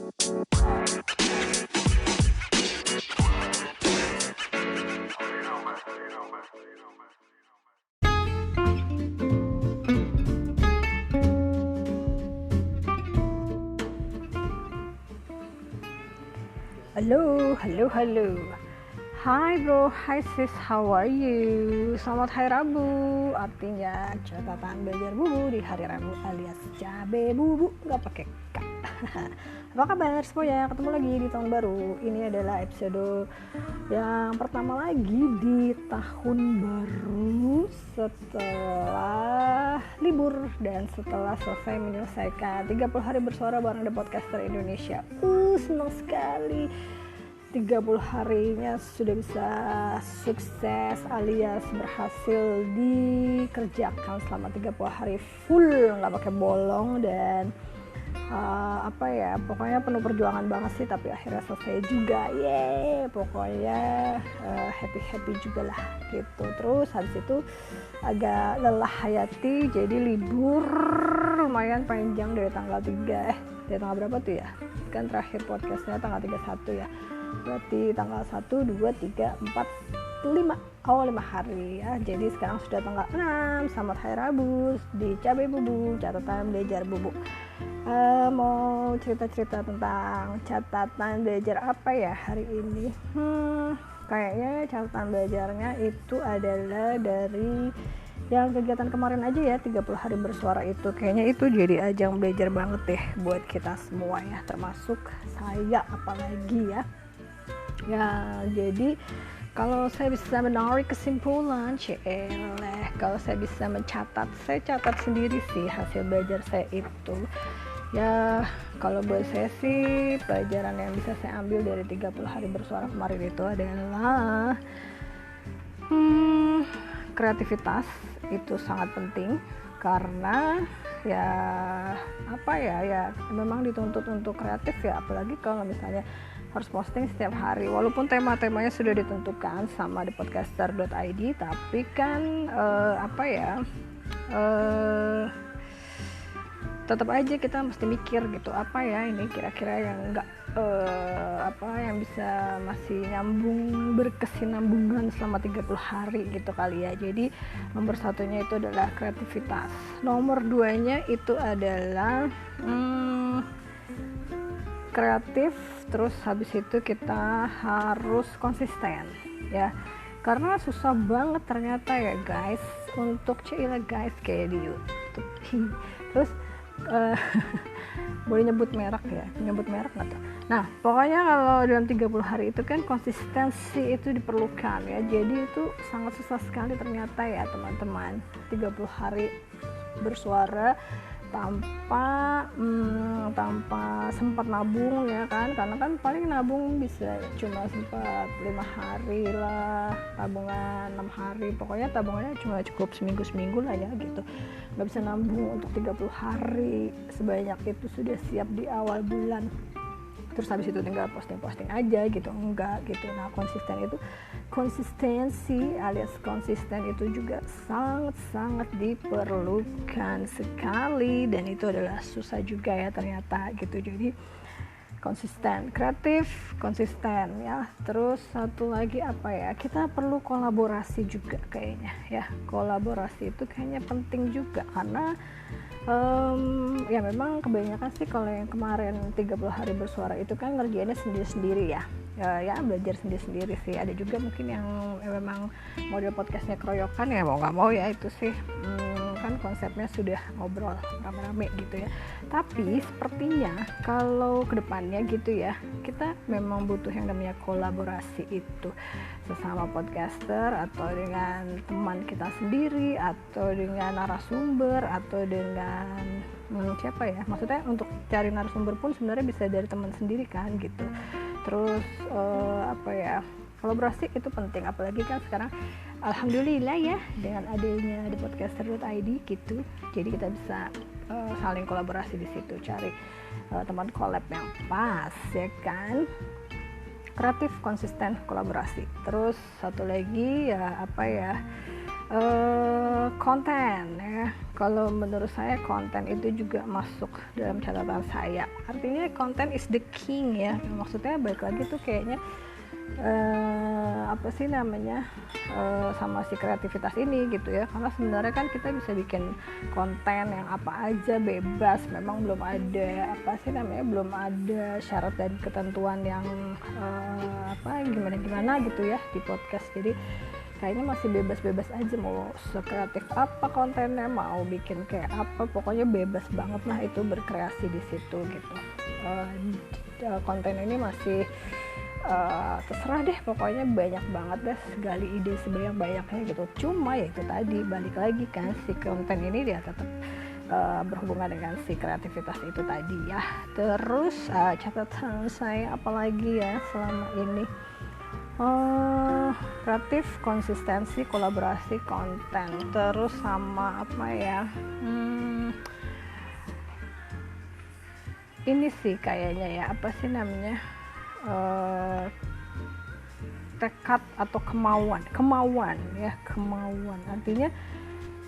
Halo. Hai bro, hai sis, how are you? Selamat hari Rabu, artinya catatan belajar bubu di hari Rabu alias cabe bubu, gak pakai K. Apa kabar semuanya? Ketemu lagi di tahun baru. Ini adalah episode yang pertama lagi di tahun baru setelah libur dan setelah selesai menyelesaikan 30 hari bersuara bareng The Podcaster Indonesia. Senang sekali. 30 harinya sudah bisa sukses alias berhasil dikerjakan selama 30 hari full, nggak pakai bolong dan pokoknya penuh perjuangan banget sih, tapi akhirnya selesai juga. Pokoknya happy juga lah gitu. Terus habis itu agak lelah hayati, jadi libur lumayan panjang dari tanggal 3 dari tanggal berapa tuh ya, kan terakhir podcastnya tanggal 31 ya, berarti tanggal 1, 2, 3, 4, 5 5 hari ya. Jadi sekarang sudah tanggal 6. Selamat hari Rabu di Cabe Bubu, catatan belajar bubu. Mau cerita-cerita tentang catatan belajar apa ya hari ini? Kayaknya catatan belajarnya itu adalah dari yang kegiatan kemarin aja ya, 30 hari bersuara itu. Kayaknya itu jadi ajang belajar banget deh buat kita semua ya, termasuk saya apalagi ya. Jadi kalau saya bisa menarik kesimpulan, kalau saya bisa mencatat, saya catat sendiri sih hasil belajar saya itu. Ya, kalau buat saya sih pelajaran yang bisa saya ambil dari 30 hari bersuara kemarin itu adalah kreativitas itu sangat penting, karena ya memang dituntut untuk kreatif ya, apalagi kalau misalnya harus posting setiap hari. Walaupun tema-temanya sudah ditentukan sama di podcaster.id, tapi kan tetap aja kita mesti mikir gitu, apa ya ini kira-kira yang enggak yang bisa masih nyambung, berkesinambungan selama 30 hari gitu kali ya. Jadi nomor satunya itu adalah kreativitas, nomor 2-nya itu adalah kreatif, terus habis itu kita harus konsisten ya, karena susah banget ternyata ya guys untuk kayak di YouTube. Terus boleh nyebut merek nggak tuh? Nah pokoknya kalau dalam 30 hari itu kan konsistensi itu diperlukan ya, jadi itu sangat susah sekali ternyata ya teman-teman, 30 hari bersuara tanpa sempat nabung ya kan, karena kan paling nabung bisa cuma sempat 5 hari lah, tabungan 6 hari, pokoknya tabungannya cuma cukup seminggu lah ya gitu, nggak bisa nabung untuk 30 hari sebanyak itu sudah siap di awal bulan, terus habis itu tinggal posting aja gitu, enggak gitu. Nah konsistensi alias konsisten itu juga sangat diperlukan sekali, dan itu adalah susah juga ya ternyata gitu. Jadi konsisten, kreatif, konsisten ya. Terus satu lagi kita perlu kolaborasi juga kayaknya ya. Kolaborasi itu kayaknya penting juga, karena ya memang kebanyakan sih kalau yang kemarin 30 hari bersuara itu kan ngerjainnya sendiri-sendiri ya, belajar sendiri-sendiri sih. Ada juga mungkin yang memang model podcastnya keroyokan ya, mau nggak mau ya itu sih kan konsepnya sudah ngobrol rame-rame gitu ya. Tapi sepertinya kalau kedepannya gitu ya, kita memang butuh yang namanya kolaborasi itu sesama podcaster, atau dengan teman kita sendiri, atau dengan narasumber, atau dengan siapa ya, maksudnya untuk cari narasumber pun sebenarnya bisa dari teman sendiri kan gitu. Terus kolaborasi itu penting, apalagi kan sekarang alhamdulillah ya dengan adanya di podcaster.id gitu, jadi kita bisa saling kolaborasi di situ, cari teman collab yang pas ya kan. Kreatif, konsisten, kolaborasi. Terus satu lagi konten ya. Kalau menurut saya konten itu juga masuk dalam catatan saya. Artinya konten is the king ya. Maksudnya balik lagi tuh kayaknya apa sih namanya sama si kreativitas ini gitu ya. Karena sebenarnya kan kita bisa bikin konten yang apa aja bebas. Memang belum ada belum ada syarat dan ketentuan yang gimana gitu ya di podcast. Jadi kayaknya masih bebas-bebas aja, mau sekreatif apa kontennya, mau bikin kayak apa, pokoknya bebas banget lah itu berkreasi di situ gitu. Konten ini masih terserah deh, pokoknya banyak banget deh, gali ide sebanyak-banyaknya gitu. Cuma ya itu tadi, balik lagi kan, si konten ini dia tetap berhubungan dengan si kreativitas itu tadi ya. Terus catatan saya apalagi ya selama ini, kreatif, konsistensi, kolaborasi, konten, terus sama apa ya, ini sih kayaknya ya, apa sih namanya, tekad atau kemauan ya, kemauan. Artinya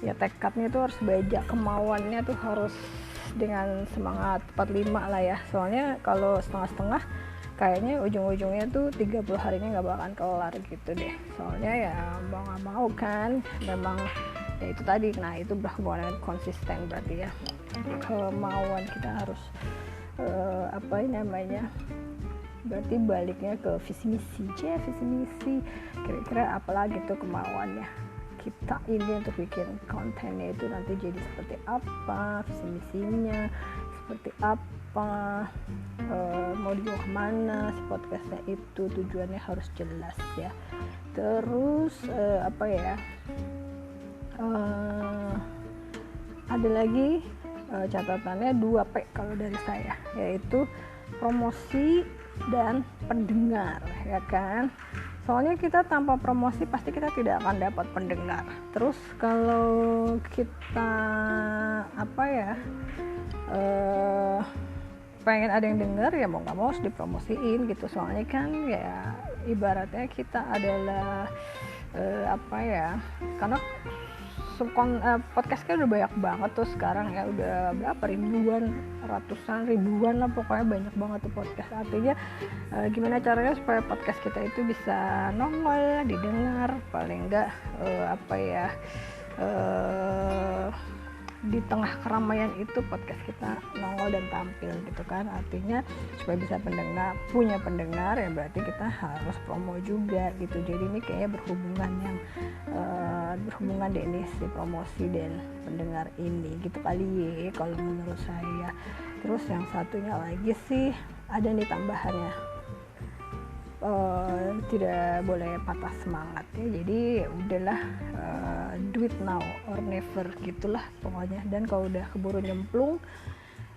ya tekadnya itu harus baja, kemauannya tuh harus dengan semangat 45 lah ya. Soalnya kalau setengah-setengah kayaknya ujung-ujungnya tuh 30 harinya nggak bakalan kelar gitu deh. Soalnya ya mau nggak mau kan, memang ya itu tadi. Nah itu berhubungan dengan konsisten berarti ya, kemauan kita harus berarti baliknya ke visi misi. Kira-kira apalagi tuh kemauannya kita ini untuk bikin kontennya itu nanti jadi seperti apa, visi misinya seperti apa, mau dibawa kemana si podcastnya itu, tujuannya harus jelas ya. Terus ada lagi catatannya 2P kalau dari saya, yaitu promosi dan pendengar ya kan. Soalnya kita tanpa promosi pasti kita tidak akan dapat pendengar. Terus kalau kita pengen ada yang dengar ya mau nggak mau harus dipromosiin gitu. Soalnya kan ya ibaratnya kita adalah karena podcast kan udah banyak banget tuh sekarang ya, udah berapa ribuan, ratusan ribuan lah, pokoknya banyak banget tuh podcast. Artinya gimana caranya supaya podcast kita itu bisa nongol, didengar, paling enggak di tengah keramaian itu podcast kita nongol dan tampil gitu kan. Artinya supaya bisa punya pendengar ya berarti kita harus promo juga gitu. Jadi ini kayaknya berhubungan deh ini si promosi dan pendengar ini gitu kali ya kalau menurut saya. Terus yang satunya lagi sih ada nih tambahannya, tidak boleh patah semangat ya. Jadi udahlah, do it now or never gitulah pokoknya. Dan kalau udah keburu nyemplung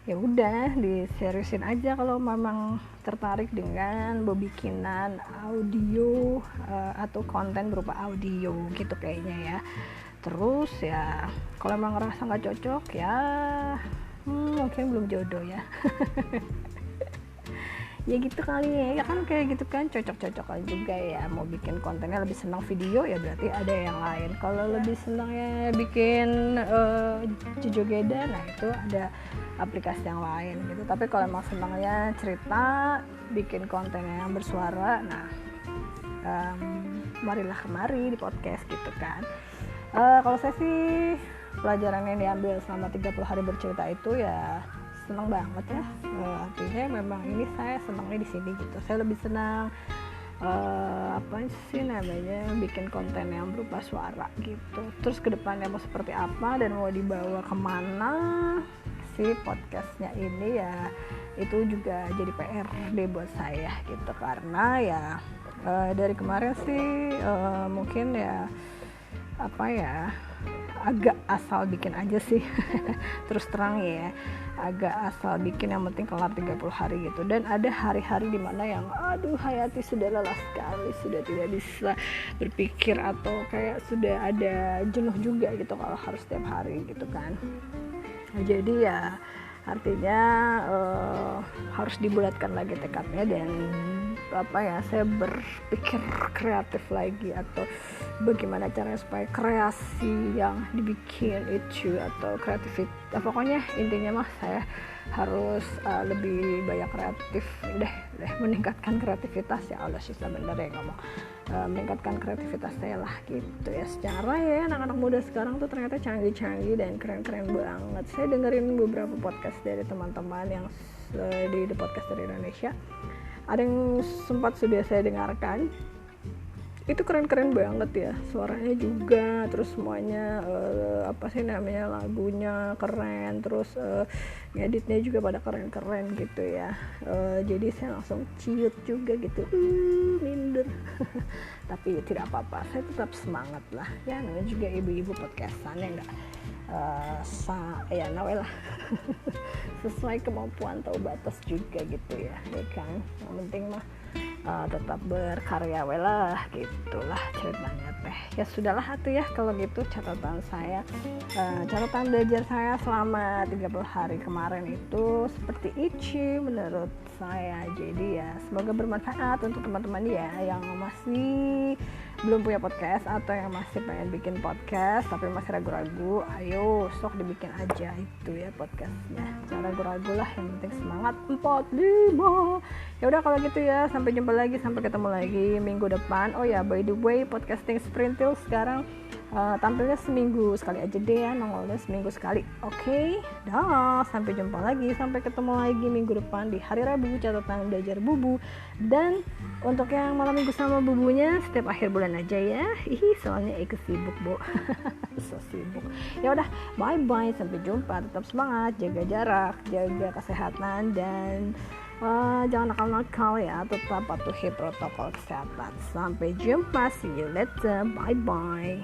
ya udah diseriusin aja kalau memang tertarik dengan bikinan audio atau konten berupa audio gitu kayaknya ya. Terus ya kalau emang ngerasa nggak cocok ya mungkin belum jodoh ya. Ya gitu kali ya kan, kayak gitu kan, cocok-cocokan juga ya. Mau bikin kontennya lebih senang video ya berarti ada yang lain. Kalau lebih senangnya bikin joget-jogetan, nah itu ada aplikasi yang lain gitu. Tapi kalau emang senangnya cerita, bikin konten yang bersuara, nah marilah kemari di podcast gitu kan. Kalau saya sih pelajaran yang diambil selama 30 hari bercerita itu ya senang banget ya. Artinya memang ini saya senangnya di sini gitu. Saya lebih senang bikin konten yang berupa suara gitu. Terus kedepannya mau seperti apa dan mau dibawa kemana si podcastnya ini ya, itu juga jadi PR deh buat saya gitu. Karena ya dari kemarin sih mungkin ya agak asal bikin aja sih. Terus terang ya, agak asal bikin, yang penting kelar 30 hari gitu. Dan ada hari-hari dimana yang hayati sudah lelah sekali, sudah tidak bisa berpikir atau kayak sudah ada jenuh juga gitu kalau harus setiap hari gitu kan. Jadi ya artinya harus dibulatkan lagi tekadnya dan saya berpikir kreatif lagi, atau bagaimana caranya supaya kreasi yang dibikin itu atau kreativitas, pokoknya intinya mah saya harus lebih banyak kreatif deh meningkatkan kreativitas. Ya Allah, susah bener ya ngomong. Meningkatkan kreativitas saya lah gitu ya. Secara ya anak-anak muda sekarang tuh ternyata canggih-canggih dan keren-keren banget. Saya dengerin beberapa podcast dari teman-teman yang di The Podcast dari Indonesia, ada yang sempat sudah saya dengarkan. Itu keren-keren banget ya, suaranya juga, terus semuanya lagunya keren, terus ngeditnya juga pada keren-keren gitu ya. Jadi saya langsung ciut juga gitu, minder. Tapi tidak apa-apa, saya tetap semangat lah ya, namanya juga ibu-ibu podcastan ya enggak nawel lah. Sesuai kemampuan tahu batas juga gitu ya kan. Yang penting mah tetap berkarya lah gitulah ceritanya teh. Ya sudahlah atuh ya kalau gitu catatan saya, catatan belajar saya selama 30 hari kemarin itu seperti itu menurut saya. Jadi ya semoga bermanfaat untuk teman-teman ya yang masih belum punya podcast atau yang masih pengen bikin podcast tapi masih ragu-ragu. Ayo sok dibikin aja itu ya podcastnya, jangan ragu-ragu lah, yang penting semangat. 45 ya udah kalau gitu ya, sampai jumpa lagi, sampai ketemu lagi minggu depan. Oh ya, by the way, podcasting Sprintil sekarang tampilnya seminggu sekali aja deh ya, nongolnya seminggu sekali. Oke, dah, sampai jumpa lagi, sampai ketemu lagi minggu depan di hari Rabu, catatan belajar bubu. Dan untuk yang malam minggu sama bubunya setiap akhir bulan aja ya. Soalnya ikut sibuk, Bu. So sibuk. Ya udah, bye bye, sampai jumpa. Tetap semangat, jaga jarak, jaga kesehatan, dan jangan nakal-nakal ya, tetap patuhi protokol kesehatan. Sampai jumpa, see you later, bye bye.